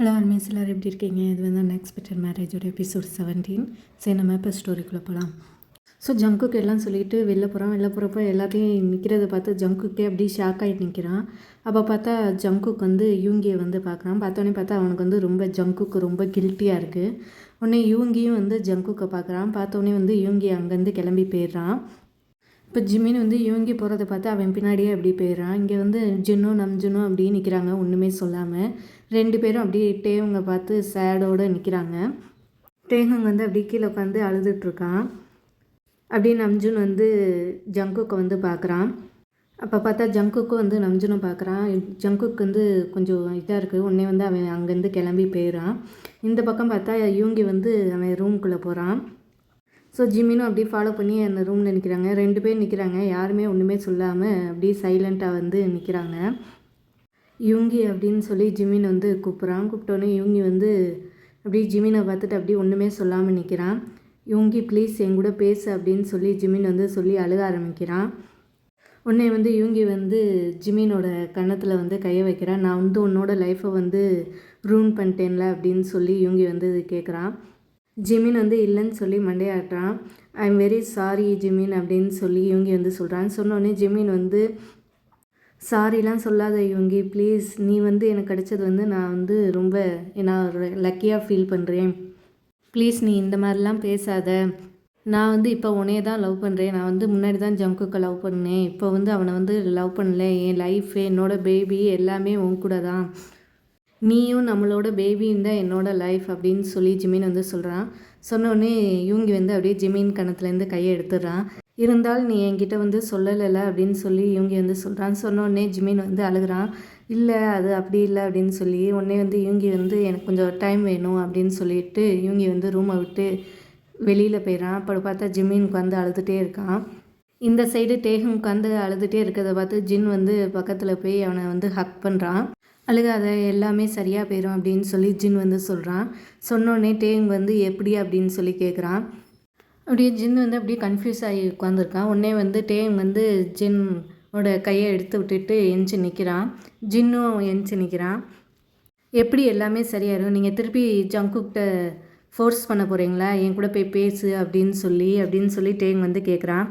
Hello அல்மீஸ் எல்லோரும் எப்படி இருக்கீங்க? இது வந்து அன்எக்ஸ்பெக்டட் மேரேஜோட எபிசோட் 17. சரி, நம்ம இப்போ ஸ்டோரிக்குள்ளே போகலாம். ஸோ ஜங்குக்கு எல்லாம் சொல்லிவிட்டு வெளில போகிறப்ப எல்லாத்தையும் நிற்கிறத பார்த்து ஜங்குக்கே அப்படி ஷாக் ஆகிட்டு நிற்கிறான். அப்போ பார்த்தா ஜங்குக்கு வந்து யூங்கியை வந்து பார்க்குறான். பார்த்தா அவனுக்கு வந்து ஜங்குக்கு ரொம்ப கில்ட்டியாக இருக்குது. உடனே யூங்கியும் வந்து ஜங்குக்கை பார்க்குறான். பார்த்தோன்னே வந்து யூங்கி அங்கேருந்து கிளம்பி போயிடுறான். இப்போ ஜிமின் வந்து யூங்கி போகிறத பார்த்து அவன் பின்னாடியே அப்படி போயிடுறான். இங்கே வந்து ஜின்னும் நம்ஜுனும் அப்படியே நிற்கிறாங்க, ஒன்றுமே சொல்லாமல். 2 பேரும் அப்படியே டேவுங்க பார்த்து சேடோடு நிற்கிறாங்க. டேஹுங் வந்து அப்படியே கீழே உட்காந்து அழுதுட்ருக்கான். அப்படியே நம்ஜுன் வந்து ஜங்குக்கை வந்து பார்க்குறான். அப்போ பார்த்தா ஜங்குக்கும் வந்து நம்ஜுனும் பார்க்குறான். ஜங்குக்கு வந்து கொஞ்சம் இதாக இருக்குது. உடனே வந்து அவன் அங்கேருந்து கிளம்பி போயிடுறான். இந்த பக்கம் பார்த்தா யூங்கி வந்து அவன் ரூம்குள்ளே போகிறான். ஸோ ஜிமினும் அப்படியே ஃபாலோ பண்ணி அந்த ரூமில் நிற்கிறாங்க. 2 பேர் நிற்கிறாங்க. யாருமே ஒன்றுமே சொல்லாமல் அப்படியே சைலண்ட்டாக வந்து நிற்கிறாங்க. யூங்கி அப்படின்னு சொல்லி ஜிமின் வந்து கூப்பிட்றான். கூப்பிட்டோன்னே யூங்கி வந்து அப்படியே ஜிமினை பார்த்துட்டு அப்படியே ஒன்றுமே சொல்லாமல் நிற்கிறான். யூங்கி ப்ளீஸ் என் கூட பேசு அப்படின்னு சொல்லி ஜிமின் வந்து சொல்லி அழுக ஆரம்பிக்கிறான். உடனே வந்து யூங்கி வந்து ஜிமினோட கன்னத்தில் வந்து கையை வைக்கிறான். நான் வந்து உன்னோட லைஃப்பை வந்து ரூன் பண்ணிட்டேன்ல அப்படின்னு சொல்லி யூங்கி வந்து கேட்குறான். ஜிமின் வந்து இல்லைன்னு சொல்லி மண்டையாட்டுறான். I am very sorry Jimin அப்படின்னு சொல்லி யூங்கி வந்து சொல்கிறான். சொன்னோடனே ஜிமின் வந்து சாரிலாம் சொல்லாத யூங்கி ப்ளீஸ், நீ வந்து எனக்கு கிடைச்சது வந்து நான் வந்து ரொம்ப லக்கியாக ஃபீல் பண்ணுறேன். ப்ளீஸ் நீ இந்த மாதிரிலாம் பேசாத. நான் வந்து இப்போ உன்னையே தான் லவ் பண்ணுறேன். நான் வந்து முன்னாடி தான் ஜங்குக்கை லவ் பண்ணேன். இப்போ வந்து அவனை வந்து லவ் பண்ணல. என் லைஃப், என்னோடய பேபி எல்லாமே உன் கூட தான். நீயும் நம்மளோட பேபியும் தான் என்னோடய லைஃப் அப்படின்னு சொல்லி ஜிமின் வந்து சொல்கிறான். சொன்னோடனே யூங்கி வந்து அப்படியே ஜிமின் கணத்துலேருந்து கையை எடுத்துடுறான். இருந்தால் நீ என்கிட்ட வந்து சொல்லலைல அப்படின்னு சொல்லி யூங்கி வந்து சொல்கிறான். சொன்னோடனே ஜிமின் வந்து அழுகிறான். இல்லை அது அப்படி இல்லை அப்படின்னு சொல்லி உடனே வந்து யூங்கி வந்து எனக்கு கொஞ்சம் டைம் வேணும் அப்படின்னு சொல்லிட்டு யூங்கி வந்து ரூமை விட்டு வெளியில் போயிடறான். அப்போ பார்த்தா ஜிமின் உட்காந்து அழுதுகிட்டே இருக்கான். இந்த சைடு டேஹும் உட்காந்து அழுதுகிட்டே இருக்கிறத பார்த்து ஜின் வந்து பக்கத்தில் போய் அவனை வந்து ஹக் பண்ணுறான். அழுகாத, எல்லாமே சரியாக போயிடும் அப்படின்னு சொல்லி ஜின் வந்து சொல்கிறான். சொன்னோடனே டேங் வந்து எப்படி அப்படின்னு சொல்லி கேட்குறான். அப்படியே ஜின் வந்து அப்படியே கன்ஃபியூஸ் ஆகி உட்காந்துருக்கான். உடனே வந்து டேங் வந்து ஜின்னோட கையை எடுத்து விட்டுட்டு எஞ்சி நிற்கிறான். ஜின்னும் எஞ்சி நிற்கிறான். எப்படி எல்லாமே சரியாயிடும், நீங்கள் திருப்பி ஜங்குக்கிட்ட ஃபோர்ஸ் பண்ண போகிறீங்களா, என் கூட போய் பேசு அப்படின்னு சொல்லி டேங் வந்து கேட்குறான்.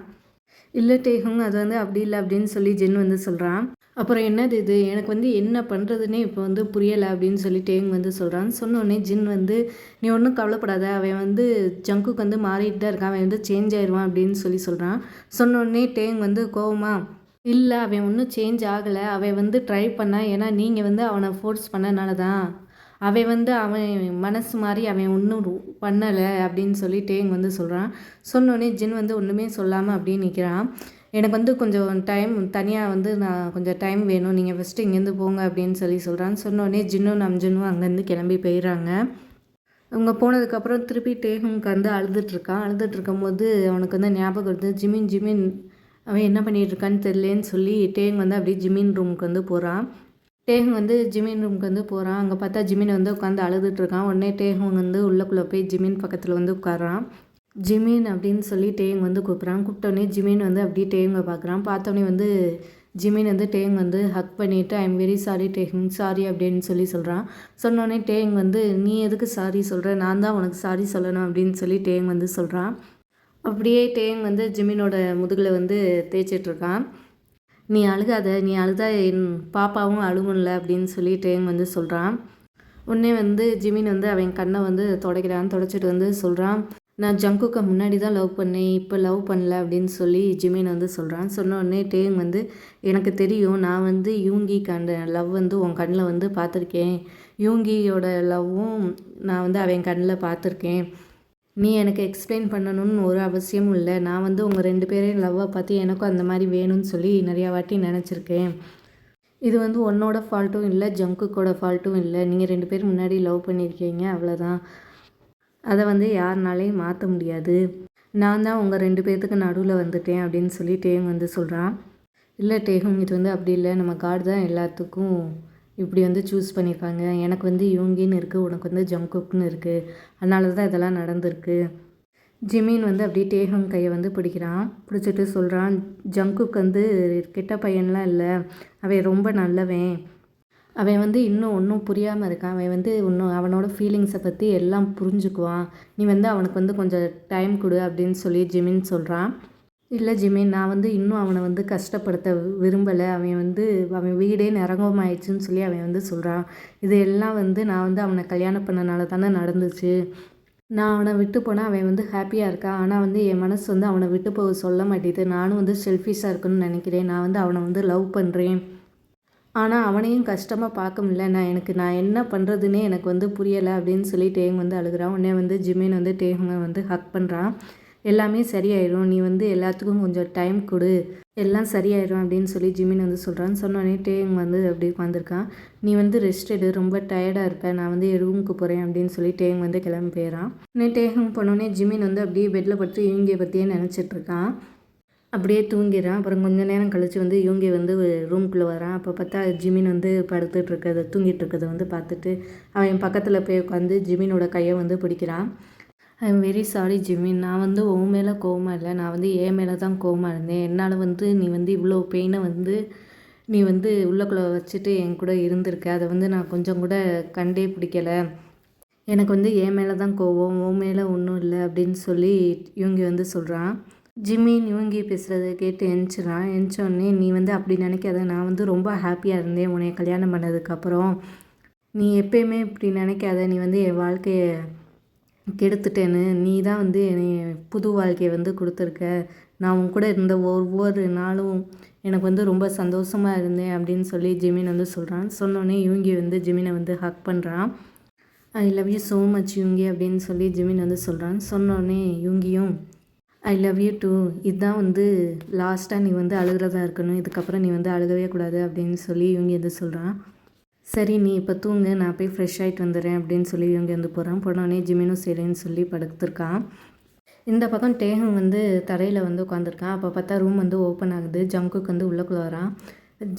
இல்லை டேஹுங், அது வந்து அப்படி இல்லை அப்படின்னு சொல்லி ஜின் வந்து சொல்கிறான். அப்புறம் என்னது இது, எனக்கு வந்து என்ன பண்ணுறதுன்னே இப்போ வந்து புரியலை அப்படின்னு சொல்லி டேங் வந்து சொல்கிறான். சொன்னோடனே ஜின் வந்து நீ ஒன்றும் கவலைப்படாத, அவன் வந்து ஜங்குக்கு வந்து மாறிட்டு தான் இருக்கான், அவன் வந்து சேஞ்ச் ஆயிடுவான் அப்படின்னு சொல்லி சொல்கிறான். சொன்னோடனே டேங் வந்து கோவமா, இல்லை அவன் ஒன்றும் சேஞ்ச் ஆகலை, அவன் வந்து ட்ரை பண்ணான், ஏன்னா நீங்கள் வந்து அவனை ஃபோர்ஸ் பண்ணனால தான். அவன் வந்து அவன் மனசு மாதிரி அவன் ஒன்றும் பண்ணலை அப்படின்னு சொல்லி டேங் வந்து சொல்கிறான். சொன்னோடனே ஜின் வந்து ஒன்றுமே சொல்லாமல் அப்படியே நிற்கிறான். எனக்கு வந்து கொஞ்சம் டைம் தனியாக வந்து நான் கொஞ்சம் டைம் வேணும், நீங்கள் ஃபஸ்ட்டு இங்கேருந்து போங்க அப்படின்னு சொல்லி சொல்கிறான். சொன்னோடனே ஜின்னும் நம்ஜுனும் அங்கேருந்து கிளம்பி போயிடுறாங்க. அவங்க போனதுக்கப்புறம் திருப்பி டேஹுங்க்கு வந்து அழுதுட்ருக்கும்போது அவனுக்கு வந்து ஞாபகம் வருது. ஜிமின் அவன் என்ன பண்ணிகிட்ருக்கான்னு தெரியலேன்னு சொல்லி டேங் வந்து அப்படியே ஜிமின் ரூமுக்கு வந்து போகிறான். டேஹுங் வந்து ஜிமின் ரூமுக்கு வந்து போகிறான். அங்கே பார்த்தா ஜிமின் வந்து உட்காந்து அழுதுட்ருக்கான். உடனே டேஹுங் வந்து உள்ளக்குள்ளே போய் ஜிமின் பக்கத்தில் வந்து உட்காரான். ஜிமின் அப்படின்னு சொல்லி டேங் வந்து கூப்பிட்றான். கூப்பிட்டோடனே ஜிமின் வந்து அப்படியே டேங்கை பார்க்குறான். பார்த்தோன்னே வந்து ஜிமின் வந்து டேங் வந்து ஹக் பண்ணிவிட்டு I am very sorry Tang, sorry அப்படின்னு சொல்லி சொல்கிறான். சொன்னோடனே டேங் வந்து நீ எதுக்கு சாரி சொல்கிற, நான் தான் உனக்கு சாரி சொல்லணும் அப்படின்னு சொல்லி டேங் வந்து சொல்கிறான். அப்படியே டேங் வந்து ஜிமினோட முதுகில் வந்து தேய்ச்சிட்ருக்கான். நீ அழுகாத, நீ அழுதா என் பாப்பாவும் அழுகும்ல அப்படின்னு சொல்லி டேங் வந்து சொல்கிறான். உடனே வந்து ஜிமின் வந்து அவன் கண்ணை வந்து தொடச்சிட்டு வந்து சொல்கிறான், நான் ஜங்குக்கை முன்னாடி தான் லவ் பண்ணேன், இப்போ லவ் பண்ணல அப்படின்னு சொல்லி ஜிமின் வந்து சொல்கிறான். சொன்னோடனே டேங் வந்து எனக்கு தெரியும், நான் வந்து யூங்கிக்கான லவ் வந்து உன் கண்ணில் வந்து பார்த்துருக்கேன், யூங்கியோட லவ்வும் நான் வந்து அவன் கண்ணில் பார்த்துருக்கேன், நீ எனக்கு எக்ஸ்பிளைன் பண்ணணும்னு ஒரு அவசியமும் இல்லை, நான் வந்து உங்கள் 2 பேரையும் லவ்வை பார்த்து எனக்கும் அந்த மாதிரி வேணும்னு சொல்லி நிறையா வாட்டி நினச்சிருக்கேன், இது வந்து உன்னோட ஃபால்ட்டும் இல்லை, ஜங்குக்கோட ஃபால்ட்டும் இல்லை, நீங்கள் 2 பேர் முன்னாடி லவ் பண்ணியிருக்கீங்க, அவ்வளோதான், அதை வந்து யாருனாலையும் மாற்ற முடியாது, நான் தான் உங்கள் 2 பேர்த்துக்கு நடுவில் வந்துட்டேன் அப்படின்னு சொல்லி டேங் வந்து சொல்கிறான். இல்லை டேகும், இது வந்து அப்படி இல்லை, நம்ம காட் தான் எல்லாத்துக்கும் இப்படி வந்து சூஸ் பண்ணியிருக்காங்க, எனக்கு வந்து யூங்கின்னு இருக்குது, உனக்கு வந்து ஜங்குக்குன்னு இருக்குது, அதனால தான் இதெல்லாம் நடந்திருக்கு. ஜிமின் வந்து அப்படியே டேஹுங் கையை வந்து பிடிச்சிட்டு சொல்கிறான், ஜங்குக் வந்து கெட்ட பையன்லாம் இல்லை, அவன் ரொம்ப நல்லவன், அவன் வந்து இன்னும் ஒன்றும் புரியாமல் இருக்கான். அவன் வந்து இன்னும் அவனோட ஃபீலிங்ஸை பற்றி எல்லாம் புரிஞ்சுக்குவான். நீ வந்து அவனுக்கு வந்து கொஞ்சம் டைம் கொடு அப்படின்னு சொல்லி ஜிமின் சொல்கிறான். இல்லை ஜிமின், நான் வந்து இன்னும் அவனை வந்து கஷ்டப்படுத்த விரும்பலை. அவன் வீடே நரகமாயிடுச்சுன்னு சொல்லி அவன் வந்து சொல்கிறான். இது எல்லாம் வந்து நான் வந்து அவனை கல்யாணம் பண்ணனால தானே நடந்துச்சு. நான் அவனை விட்டு போனால் அவன் வந்து ஹாப்பியாக இருக்கான். ஆனால் வந்து என் மனசு வந்து அவனை விட்டு போக சொல்ல மாட்டேது. நானும் வந்து செல்ஃபிஷாக இருக்குன்னு நினைக்கிறேன். நான் வந்து அவனை வந்து லவ் பண்ணுறேன். ஆனால் அவனையும் கஷ்டமாக பார்க்க முடியல. நான் என்ன பண்ணுறதுன்னே எனக்கு வந்து புரியலை அப்படின்னு சொல்லி டேங் வந்து அழுகிறான். உடனே வந்து ஜிமின் வந்து டேங்கை வந்து ஹக் பண்ணுறான். எல்லாமே சரியாயிடும், நீ வந்து எல்லாத்துக்கும் கொஞ்சம் டைம் கொடு, எல்லாம் சரியாயிடும் அப்படின்னு சொல்லி ஜிமின் வந்து சொல்கிறான்னு சொன்னோடனே டேங் வந்து அப்படி உட்காந்துருக்கான். நீ வந்து ரெஸ்ட் எடு, ரொம்ப டயர்டாக இருப்பேன், நான் வந்து என் ரூமுக்கு போகிறேன் அப்படின்னு சொல்லி டேங் வந்து கிளம்பி போயிடறான். உடனே டேங் போனோடனே ஜிமின் வந்து அப்படியே பெட்டில் படுத்து இவங்கிய பற்றியே நினச்சிட்ருக்கான். அப்படியே தூங்கிடுறான். அப்புறம் கொஞ்சம் நேரம் கழித்து வந்து இவங்க வந்து ரூம்குள்ளே வரான். அப்போ பார்த்தா ஜிமின் வந்து படுத்துட்டு இருக்கிறத தூங்கிட்டு இருக்கிறத வந்து பார்த்துட்டு அவன் பக்கத்தில் போய் உட்காந்து ஜிமினோட கையை வந்து பிடிக்கிறான். ஐ எம் வெரி சாரி ஜிமின், நான் வந்து உன் மேலே கோவமாக இல்லை, நான் வந்து என் மேலே தான் கோவமாக இருந்தேன். என்னால் வந்து நீ வந்து இவ்வளோ பெயினை வந்து நீ வந்து உள்ளக்குள்ளே வச்சுட்டு என் கூட இருந்திருக்க, அதை வந்து நான் கொஞ்சம் கூட கண்டே பிடிக்கலை. எனக்கு வந்து என் மேலே தான் கோவம், உன் மேலே ஒன்றும் இல்லை அப்படின்னு சொல்லி இவங்க வந்து சொல்கிறான். ஜிமின் இவங்க பேசுகிறத கேட்டு எந்திரிச்சிடான். எந்திரிச்சோடனே நீ வந்து அப்படி நினைக்காத, நான் வந்து ரொம்ப ஹாப்பியாக இருந்தேன் உன்னை கல்யாணம் பண்ணதுக்கப்புறம். நீ எப்பயுமே இப்படி நினைக்காத, நீ வந்து என் வாழ்க்கையை கெடுத்துட்டேன்னு, நீ தான் வந்து என்னை புது வாழ்க்கையை வந்து கொடுத்துருக்க. நான் உன் கூட இருந்த ஒவ்வொரு நாளும் எனக்கு வந்து ரொம்ப சந்தோஷமாக இருந்தேன் அப்படின்னு சொல்லி ஜிமின் வந்து சொல்கிறான். சொன்னோடனே இவங்க வந்து ஜிமினை வந்து ஹக் பண்ணுறான். I love you so much இவங்கி அப்படின்னு சொல்லி ஜிமின் வந்து சொல்கிறான். சொன்னோடனே இவங்கியும் ஐ லவ் யூ டூ, இதுதான் வந்து லாஸ்ட்டாக நீ வந்து அழுகிறதா இருக்கணும், இதுக்கப்புறம் நீ வந்து அழுகவே கூடாது அப்படின்னு சொல்லி இவங்க வந்து சொல்கிறான். சரி நீ இப்போ தூங்கு, நான் போய் ஃப்ரெஷ் ஆகிட்டு வந்துடுறேன் அப்படின்னு சொல்லி இவங்க வந்து போகிறான். போனோடனே ஜிமினும் சரின்னு சொல்லி படுத்துருக்கான். இந்த பக்கம் டேஹங் வந்து தரையில் வந்து உட்காந்துருக்கான். அப்போ பார்த்தா ரூம் வந்து ஓப்பன் ஆகுது. ஜங்குக்கு வந்து உள்ளக்குள்ள வரான்.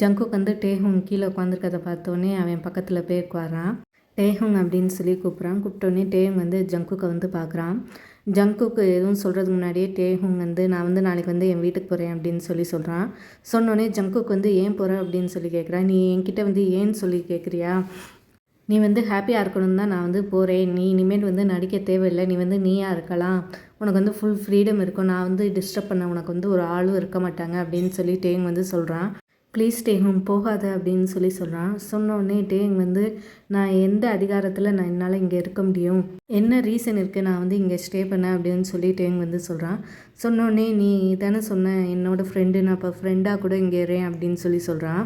ஜங்குக்கு வந்து டேஹங் கீழே உட்காந்துருக்கதை பார்த்தோன்னே அவன் பக்கத்தில் போய் உட்காரான். டேஹங் அப்படின்னு சொல்லி கூப்பிட்றான். கூப்பிட்டோன்னே டேஹங் வந்து ஜங்குக்கை வந்து பார்க்குறான். ஜங்குக்கு எதுவும் சொல்கிறதுக்கு முன்னாடியே டேஹுங் வந்து நான் வந்து நாளைக்கு வந்து என் வீட்டுக்கு போகிறேன் அப்படின்னு சொல்லி சொல்கிறான். சொன்னோடனே ஜங்குக்கு வந்து ஏன் போகிற அப்படின்னு சொல்லி கேட்குறான். நீ என்கிட்ட வந்து ஏன்னு சொல்லி கேட்குறியா? நீ வந்து ஹாப்பியாக இருக்கணும்னு தான் நான் வந்து போகிறேன். நீ இனிமேல் வந்து நடிக்க தேவையில்லை, நீ வந்து நீயாக இருக்கலாம், உனக்கு வந்து ஃபுல் ஃப்ரீடம் இருக்கும், நான் வந்து டிஸ்டர்ப் பண்ண உனக்கு வந்து ஒரு ஆளும் இருக்க மாட்டாங்க அப்படின்னு சொல்லி டேங் வந்து சொல்கிறான். ப்ளீஸ் டேஹும் போகாத அப்படின்னு சொல்லி சொல்கிறான். சொன்னோடனே டேங் வந்து நான் எந்த அதிகாரத்தில் நான் என்னால் இங்கே இருக்க முடியும், என்ன ரீசன் இருக்குது நான் வந்து இங்கே ஸ்டே பண்ணேன் அப்படின்னு சொல்லி டேங் வந்து சொல்கிறான். சொன்னோடனே நீ தானே சொன்ன என்னோடய ஃப்ரெண்டு, நான் இப்போ ஃப்ரெண்டாக கூட இங்கே ஏறேன் அப்படின்னு சொல்லி சொல்கிறான்.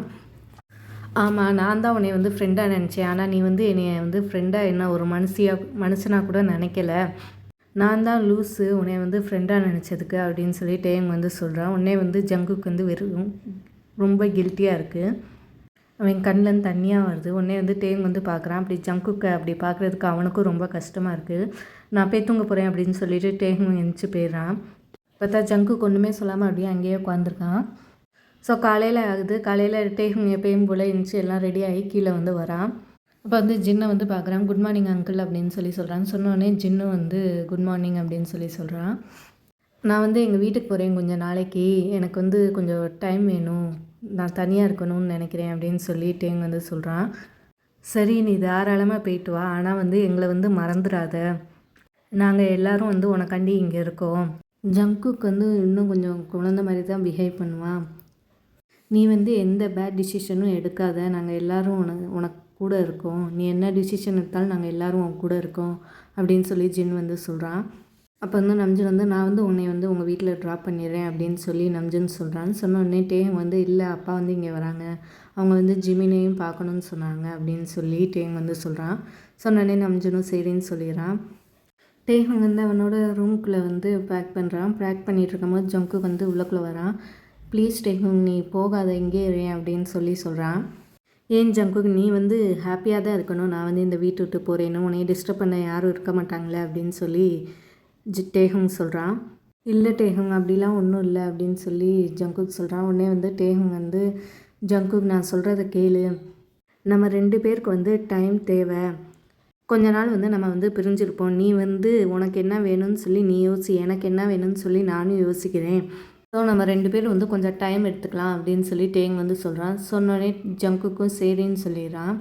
ஆமாம், நான் தான் உன்னை வந்து ஃப்ரெண்டாக நினச்சேன், ஆனால் நீ வந்து என்னை வந்து ஃப்ரெண்டாக என்ன ஒரு மனுஷனாக கூட நினைக்கல, நான் தான் லூஸு உன்னை வந்து ஃப்ரெண்டாக நினச்சதுக்கு அப்படின்னு சொல்லி டேங் வந்து சொல்கிறான். உடனே வந்து ஜங்குக்கு வந்து ரொம்ப கில்ட்டியாக இருக்குது. அவன் கண்ணிலேருந்து தண்ணியாக வருது. உடனே வந்து டேங் வந்து பார்க்குறான். அப்படி ஜங்குக்கை அப்படி பார்க்குறதுக்கு அவனுக்கும் ரொம்ப கஷ்டமாக இருக்குது. நான் போய் தூங்க போகிறேன் அப்படின்னு சொல்லிட்டு டேங் எழுந்துச்சி போயிடுறான். பார்த்தா ஜங்குக்கு ஒன்றுமே சொல்லாமல் அப்படியே அங்கேயே உட்காந்துருக்கான். ஸோ காலையில் ஆகுது. காலையில் டேங் எப்பயும் போல் எழுந்துச்சி எல்லாம் ரெடி ஆகி கீழே வந்து வரான். அப்போ வந்து ஜின்னை வந்து பார்க்குறான். குட் மார்னிங் அங்கிள் அப்படின்னு சொல்லி சொல்கிறான். சொன்னோடனே ஜின்னு வந்து குட் மார்னிங் அப்படின்னு சொல்லி சொல்கிறான். நான் வந்து எங்கள் வீட்டுக்கு போகிறேன் கொஞ்சம் நாளைக்கு, எனக்கு வந்து கொஞ்சம் டைம் வேணும், நான் தனியாக இருக்கணும்னு நினைக்கிறேன் அப்படின்னு சொல்லி டேங் வந்து சொல்கிறான். சரி நீ தாராளமாக போயிட்டு வா, ஆனால் வந்து எங்களை வந்து மறந்துடாத, நாங்கள் எல்லோரும் வந்து உனக்காண்டி இங்கே இருக்கோம். ஜங்குக்கு வந்து இன்னும் கொஞ்சம் குழந்த மாதிரி தான் பிஹேவ் பண்ணுவான். நீ வந்து எந்த பேட் டிசிஷனும் எடுக்காத, நாங்கள் எல்லோரும் உனக்கு கூட இருக்கோம், நீ என்ன டிசிஷன் எடுத்தாலும் நாங்கள் எல்லோரும் உன் கூட இருக்கோம் அப்படின்னு சொல்லி ஜின் வந்து சொல்கிறான். அப்போ வந்து நம்ஜன் வந்து நான் வந்து உன்னை வந்து உங்கள் வீட்டில் ட்ராப் பண்ணிடுறேன் அப்படின்னு சொல்லி நம்ஜன் சொல்கிறான்னு. சொன்ன உடனே டேங் வந்து இல்லை அப்பா வந்து இங்கே வராங்க, அவங்க வந்து ஜிமினையும் பார்க்கணுன்னு சொன்னாங்க அப்படின்னு சொல்லி டேங் வந்து சொல்கிறான். சொன்னோடனே நம்ஜனும் சரின்னு சொல்லிடுறான். டேங் வந்து அவனோட ரூம்குள்ளே வந்து பேக் பண்ணுறான். பேக் பண்ணிகிட்டு இருக்கும்போது ஜங்கு வந்து உள்ளக்குள்ளே வரான். ப்ளீஸ் டேங் நீ போகாத, இங்கே இரு அப்படின்னு சொல்லி சொல்கிறான். ஏன் ஜங்குக்கு, நீ வந்து ஹாப்பியாக தான் இருக்கணும், நான் வந்து இந்த வீட்டு விட்டு போகிறேன்னு, உன்னை டிஸ்டர்ப் பண்ண யாரும் இருக்க மாட்டாங்களே அப்படின்னு சொல்லி டேஹுங் சொல்கிறான். இல்லை டேஹுங் அப்படிலாம் ஒன்றும் இல்லை அப்படின்னு சொல்லி ஜங்குக் சொல்கிறான். உடனே வந்து டேஹுங் வந்து ஜங்குக் நான் சொல்கிறத கேளு, நம்ம 2 பேருக்கு வந்து டைம் தேவை, கொஞ்ச நாள் வந்து நம்ம வந்து பிரிஞ்சிருப்போம், நீ வந்து உனக்கு என்ன வேணும்னு சொல்லி நீ யோசி, எனக்கு என்ன வேணும்னு சொல்லி நானும் யோசிக்கிறேன், ஸோ நம்ம 2 பேரும் வந்து கொஞ்சம் டைம் எடுத்துக்கலாம் அப்படின்னு சொல்லி டேங் வந்து சொல்கிறான். சொன்னோடனே ஜங்குக்கும் சரின்னு சொல்லிடுறான்.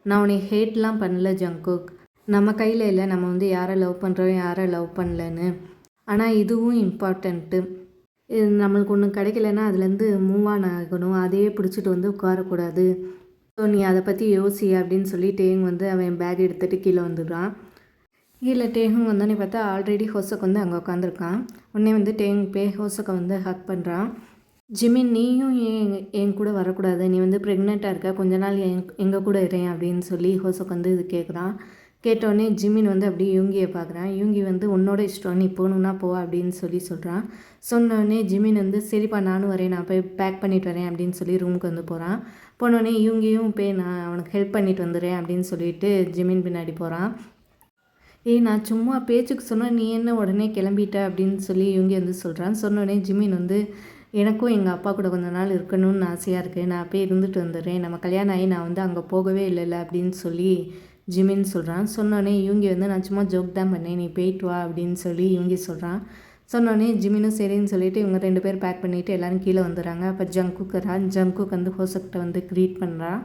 நான் உன்னை ஹேட்லாம் பண்ணல ஜங்குக், நம்ம கையில் இல்லை நம்ம வந்து யாரை லவ் பண்ணுறோம் யாரை லவ் பண்ணலன்னு. ஆனால் இதுவும் இம்பார்ட்டண்ட்டு. இது நம்மளுக்கு ஒன்று கிடைக்கலன்னா அதுலேருந்து மூவ் ஆன் ஆகணும், அதையே பிடிச்சிட்டு வந்து உட்காரக்கூடாது. ஸோ நீ அதை பற்றி யோசி அப்படின்னு சொல்லி டேங் வந்து அவன் பேக் எடுத்துகிட்டு கீழே வந்துடுறான். கீழே டேகும் வந்தோடனே பார்த்தா ஆல்ரெடி ஹோசக் வந்து அங்கே உட்காந்துருக்கான். உடனே வந்து டேங் ஹோசக்கை வந்து ஹக் பண்ணுறான். ஜிமின் நீயும் என் கூட வரக்கூடாது, நீ வந்து ப்ரெக்னெண்ட்டாக இருக்க, கொஞ்ச நாள் எங்கள் கூட இருக்கேன் அப்படின்னு சொல்லி ஹோசக் வந்து இது கேட்குறான். கேட்டோடனே ஜிமின் வந்து அப்படியே யூங்கியை பார்க்குறான். யூங்கி வந்து உன்னோட இஷ்டம், நீ போகணுன்னா போ அப்படின்னு சொல்கிறான். சொன்னோடனே ஜிமின் வந்து சரிப்பா நானும் வரேன், நான் போய் பேக் பண்ணிட்டு வரேன் அப்படின்னு சொல்லி ரூமுக்கு வந்து போகிறான். போனோடனே யூங்கியும் போய் நான் அவனுக்கு ஹெல்ப் பண்ணிட்டு வந்துடுறேன் அப்படின்னு சொல்லிட்டு ஜிமின் பின்னாடி போகிறான். நான் சும்மா பேச்சுக்கு சொன்னால் நீ என்ன உடனே கிளம்பிட்ட அப்படின்னு சொல்லி யூங்கி வந்து சொல்கிறான். சொன்னோடனே ஜிமின் வந்து எனக்கும் எங்கள் அப்பா கூட கொஞ்ச நாள் இருக்கணும்னு ஆசையாக இருக்குது, நான் போய் இருந்துட்டு வந்துடுறேன், நம்ம கல்யாணம் ஆகி நான் வந்து அங்கே போகவே இல்லைல்ல அப்படின்னு சொல்லி ஜிமின் சொல்கிறான். சொன்னோடனே யூங்கி வந்து நான் சும்மா ஜோக் தான் பண்ணேன், நீ போயிட்டு வா அப்படின்னு சொல்லி யூங்கி சொல்கிறான். சொன்னோடனே ஜிமினும் சரின்னு சொல்லிவிட்டு இவங்க 2 பேர் பேக் பண்ணிவிட்டு எல்லோரும் கீழே வந்துடுறாங்க. அப்போ ஜங்குக் வந்து ஹோசக்கிட்ட வந்து க்ரீட் பண்ணுறான்.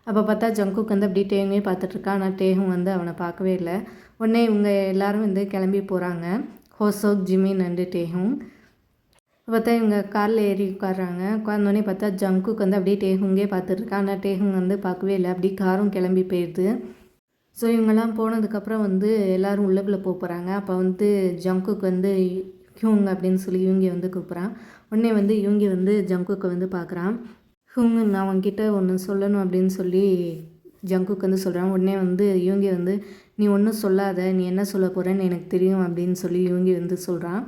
அப்போ பார்த்தா ஜங்குக் வந்து அப்படியே டேங்கே பார்த்துட்ருக்கான். ஆனால் டேகும் வந்து அவனை பார்க்கவே இல்லை. உடனே இவங்க எல்லோரும் வந்து கிளம்பி போகிறாங்க, ஹோசோக், ஜிமின் அண்டு டேகும். பார்த்தா இவங்க காரில் ஏறி உட்காடுறாங்க. உட்காந்தோடனே பார்த்தா ஜங்குக் வந்து அப்படியே டேகுங்கே பார்த்துட்ருக்கான். ஆனால் டேகும் வந்து பார்க்கவே இல்லை, அப்படியே காரும் கிளம்பி போயிடுது. ஸோ இவங்கெல்லாம் போனதுக்கப்புறம் வந்து எல்லோரும் உள்ளக்குள்ளே போகிறாங்க. அப்போ வந்து ஜங்குக் வந்து ஹியூங் அப்படின்னு சொல்லி யூங்கி வந்து கூப்பிட்றான். உடனே வந்து யூங்கி வந்து ஜங்குக்கை வந்து பார்க்குறான். ஹியூங் நான் அவன்கிட்ட ஒன்று சொல்லணும் அப்படின்னு சொல்லி ஜங்குக் வந்து சொல்கிறான். உடனே வந்து யூங்கி வந்து நீ ஒன்றும் சொல்லாத, நீ என்ன சொல்ல போகிறேன்னு எனக்கு தெரியும் அப்படின்னு சொல்லி யூங்கி வந்து சொல்கிறான்.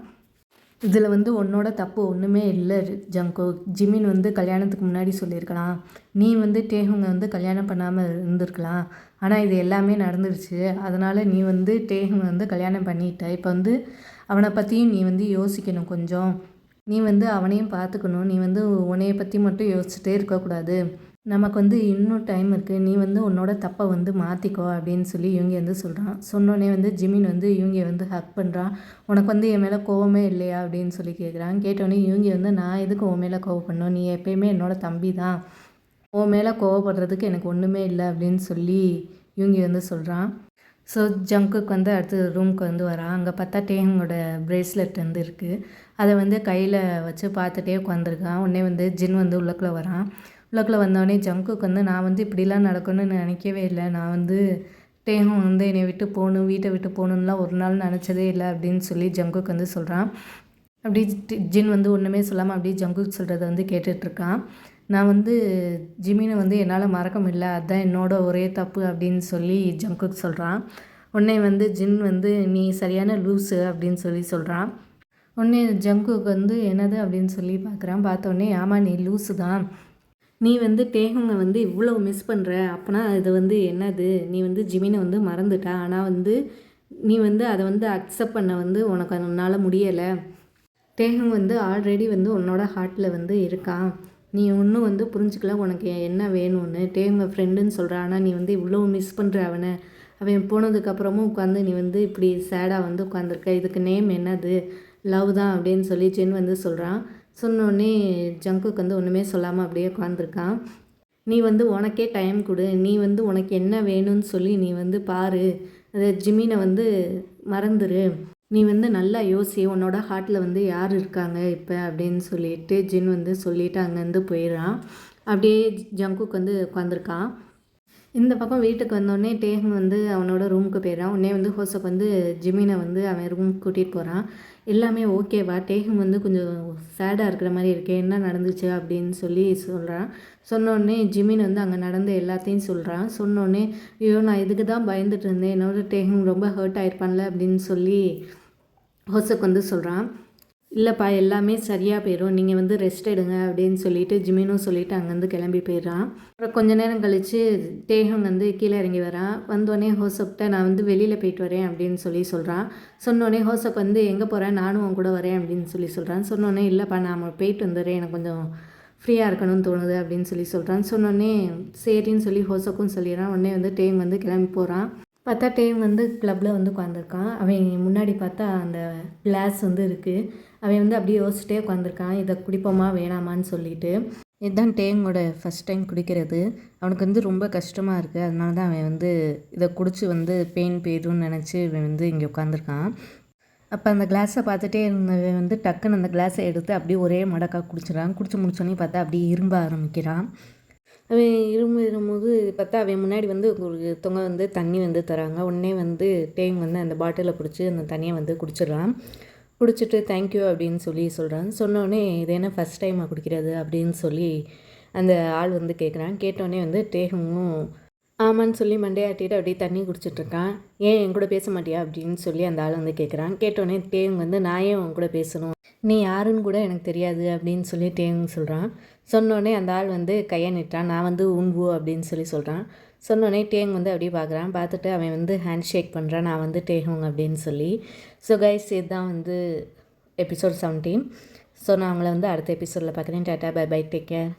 இதில் வந்து உன்னோட தப்பு ஒன்றுமே இல்லை ஜங்குக், ஜிமின் வந்து கல்யாணத்துக்கு முன்னாடி சொல்லியிருக்கலாம், நீ வந்து டேஹுங்கை வந்து கல்யாணம் பண்ணாமல் இருந்திருக்கலாம். ஆனால் இது எல்லாமே நடந்துருச்சு, அதனால் நீ வந்து டேஹுங்கை வந்து கல்யாணம் பண்ணிட்ட. இப்போ வந்து அவனை பற்றியும் நீ வந்து யோசிக்கணும் கொஞ்சம், நீ வந்து அவனையும் பார்த்துக்கணும், நீ வந்து உன்னைய பற்றி மட்டும் யோசிச்சுட்டே இருக்கக்கூடாது, நமக்கு வந்து இன்னும் டைம் இருக்குது, நீ வந்து உன்னோட தப்பை வந்து மாற்றிக்கோ அப்படின்னு சொல்லி யூங்கி வந்து சொல்கிறான். சொன்னோடனே வந்து ஜிமின் வந்து யூங்கியை வந்து ஹக் பண்ணுறான். உனக்கு வந்து என் மேலே கோவமே இல்லையா அப்படின்னு சொல்லி கேட்குறான். கேட்டோடனே யூங்கி வந்து நான் எதுக்கு உன் மேலே கோவப்படணும், நீ எப்பயுமே என்னோடய தம்பி தான், உன் மேலே கோவப்படுறதுக்கு எனக்கு ஒன்றுமே இல்லை அப்படின்னு சொல்லி யூங்கி வந்து சொல்கிறான். ஸோ ஜங்குக்கு வந்து அடுத்து ரூமுக்கு வந்து வரான். அங்கே பார்த்தா டேஹுங்கோட ப்ரேஸ்லெட் வந்து இருக்குது, அதை வந்து கையில் வச்சு பார்த்துட்டே உட்காந்துருக்கான். உடனே வந்து ஜின் வந்து உள்ளக்குள்ளே வரான். உள்ளக்குள்ளே வந்தோடனே ஜங்குக்கு வந்து நான் வந்து இப்படிலாம் நடக்கணும்னு நினைக்கவே இல்லை, நான் வந்து டேஹுங் வந்து என்னை விட்டு போகணும், வீட்டை விட்டு போகணுன்னுலாம் ஒரு நாள் நினச்சதே இல்லை அப்படின்னு சொல்லி ஜங்குக்கு வந்து சொல்கிறான். அப்படி ஜின் வந்து ஒன்றுமே சொல்லாமல் அப்படியே ஜங்குக்கு சொல்கிறத வந்து கேட்டுட்ருக்கான். நான் வந்து ஜிமினை வந்து என்னால் மறக்க முடியல, அதுதான் என்னோட ஒரே தப்பு அப்படின்னு சொல்லி ஜங்குக்கு சொல்கிறான். உடனே வந்து ஜின் வந்து நீ சரியான லூஸு அப்படின்னு சொல்லி சொல்கிறான். உடனே ஜங்குக்கு வந்து என்னது அப்படின்னு சொல்லி பார்க்குறான். பார்த்தோன்னே ஆமாம் நீ லூஸு தான், நீ வந்து டேஹுங்கை வந்து இவ்வளோ மிஸ் பண்ணுற, அப்போனா இது வந்து என்னது, நீ வந்து ஜிமினை வந்து மறந்துட்ட, ஆனால் வந்து நீ வந்து அதை வந்து அக்செப்ட் பண்ண வந்து உனக்கு உன்னால் முடியலை, டேஹுங் வந்து ஆல்ரெடி வந்து உன்னோட ஹார்ட்டில் வந்து இருக்கான், நீ இன்னும் வந்து புரிஞ்சுக்கல உனக்கு என்ன வேணும்னு, டேஹுங்கை ஃப்ரெண்டுன்னு சொல்கிற, ஆனால் நீ வந்து இவ்வளோ மிஸ் பண்ணுற அவனை, அவன் போனதுக்கப்புறமும் உட்காந்து நீ வந்து இப்படி சேடாக வந்து உட்காந்துருக்க, இதுக்கு நேம் என்னது, லவ் தான் அப்படின்னு சொல்லி ஜின் வந்து சொல்கிறான். சொன்னோடனே ஜங்குக்கு வந்து ஒன்றுமே சொல்லாமல் அப்படியே உட்காந்துருக்கான். நீ வந்து உனக்கே டைம் கொடு, நீ வந்து உனக்கு என்ன வேணும்னு சொல்லி நீ வந்து பாரு, அதை ஜிமினை வந்து மறந்துடு, நீ வந்து நல்லா யோசி, உன்னோட ஹார்ட்டில் வந்து யார் இருக்காங்க இப்போ அப்படின்னு சொல்லிட்டு ஜின் வந்து சொல்லிவிட்டு அங்கேருந்து போயிடுறான். அப்படியே ஜங்குக்கு வந்து உட்காந்துருக்கான். இந்த பக்கம் வீட்டுக்கு வந்தோடனே டேஹுங் வந்து அவனோட ரூமுக்கு போயிடறான். உடனே வந்து ஹோசக் வந்து ஜிமினை வந்து அவன் ரூமுக்கு கூட்டிகிட்டு போகிறான். எல்லாமே ஓகேவா, டேஹுங் வந்து கொஞ்சம் சேடாக இருக்கிற மாதிரி இருக்கே, என்ன நடந்துச்சு அப்படின்னு சொல்லி சொல்கிறான். சொன்னோடனே ஜிமின் வந்து அங்கே நடந்த எல்லாத்தையும் சொல்கிறான். சொன்னோடனே ஐயோ நான் இதுக்கு தான் பயந்துட்டு இருந்தேன், என்னோட டேஹுங் ரொம்ப ஹர்ட் ஆகிருப்பான்ல அப்படின்னு சொல்லி ஹோசக் வந்து சொல்கிறான். இல்லைப்பா எல்லாமே சரியாக போயிடும், நீங்கள் வந்து ரெஸ்ட் எடுங்க அப்படின்னு சொல்லிட்டு ஜிமினும் சொல்லிவிட்டு அங்கேருந்து கிளம்பி போயிடுறான். அப்புறம் கொஞ்ச நேரம் கழித்து டேஹுங் வந்து கீழே இறங்கி வரான். வந்தோடனே ஹோசப்கிட்ட நான் வந்து வெளியில் போயிட்டு வரேன் அப்படின்னு சொல்லி சொல்கிறான். சொன்னோடனே ஹோசப் வந்து எங்கே போகிறேன், நானும் அவன் கூட வரேன் அப்படின்னு சொல்லி சொல்கிறான். சொன்னோடனே இல்லைப்பா நான் போயிட்டு வந்துடுறேன், எனக்கு கொஞ்சம் ஃப்ரீயாக இருக்கணும்னு தோணுது அப்படின்னு சொல்லி சொல்கிறான். சொன்னோடனே சரின்னு சொல்லி ஹோசக்கும் சொல்லிடுறான். உடனே வந்து டேங் வந்து கிளம்பி போகிறான். பார்த்தா டேங் வந்து கிளப்பில் வந்து உட்காந்துருக்கான். அவன் முன்னாடி பார்த்தா அந்த கிளாஸ் வந்து இருக்குது, அவன் வந்து அப்படியே யோசிச்சுட்டே உட்காந்துருக்கான், இதை குடிப்போமா வேணாமான்னு சொல்லிட்டு. இதுதான் டேங்கோட ஃபஸ்ட் டைம் குடிக்கிறது. அவனுக்கு வந்து ரொம்ப கஷ்டமாக இருக்குது. அதனால தான் அவன் வந்து இதை குடிச்சு வந்து பெயின் போய்டும்னு நினச்சி இவன் வந்து இங்கே உட்காந்துருக்கான். அப்போ அந்த கிளாஸை பார்த்துட்டே இருந்தவன் வந்து டக்குன்னு அந்த கிளாஸை எடுத்து அப்படியே ஒரே மடக்காக குடிச்சிடறான். குடிச்சு முடிச்சோன்னே பார்த்தா அப்படியே இரும்ப ஆரம்பிக்கிறான். அவன் இருமும்போது பார்த்தா அவன் முன்னாடி வந்து ஒருத்தவங்க வந்து தண்ணி வந்து தராங்க. உடனே வந்து டேங் வந்து அந்த பாட்டிலை பிடிச்சி அந்த தண்ணியை வந்து குடிச்சிடுறான். குடிச்சிட்டு தேங்க்யூ அப்படின்னு சொல்கிறான். சொன்னோடனே இது என்ன ஃபஸ்ட் டைமாக குடிக்கிறது அப்படின்னு சொல்லி அந்த ஆள் வந்து கேட்குறான். கேட்டோடனே வந்து டேங்கும் ஆமான்னு சொல்லி மண்டையாட்டிட்டு அப்படியே தண்ணி குடிச்சிட்ருக்கான். ஏன் என் கூட பேச மாட்டியா அப்படின்னு சொல்லி அந்த ஆள் வந்து கேட்குறான். கேட்டோடனே டேங் வந்து நான் ஏன் உன் கூட பேசணும், நீ யாருன்னு கூட எனக்கு தெரியாது அப்படின்னு சொல்லி டேங் சொல்கிறான். சொன்னோடனே அந்த ஆள் வந்து கையை நிட்டான். நான் வந்து உண்பு அப்படின்னு சொல்கிறான். சொன்னோடனே டேங் வந்து அப்படியே பார்க்குறான். பார்த்துட்டு அவன் வந்து ஹேண்ட் ஷேக் பண்ணுறான், நான் வந்து டேஹோங் அப்படின்னு சொல்லி. ஸோ கைஸ், இதுதான் வந்து எபிசோட் 17. ஸோ நான் அவங்கள வந்து அடுத்த எபிசோடில் பார்க்குறேன். Tata, bye bye, take care.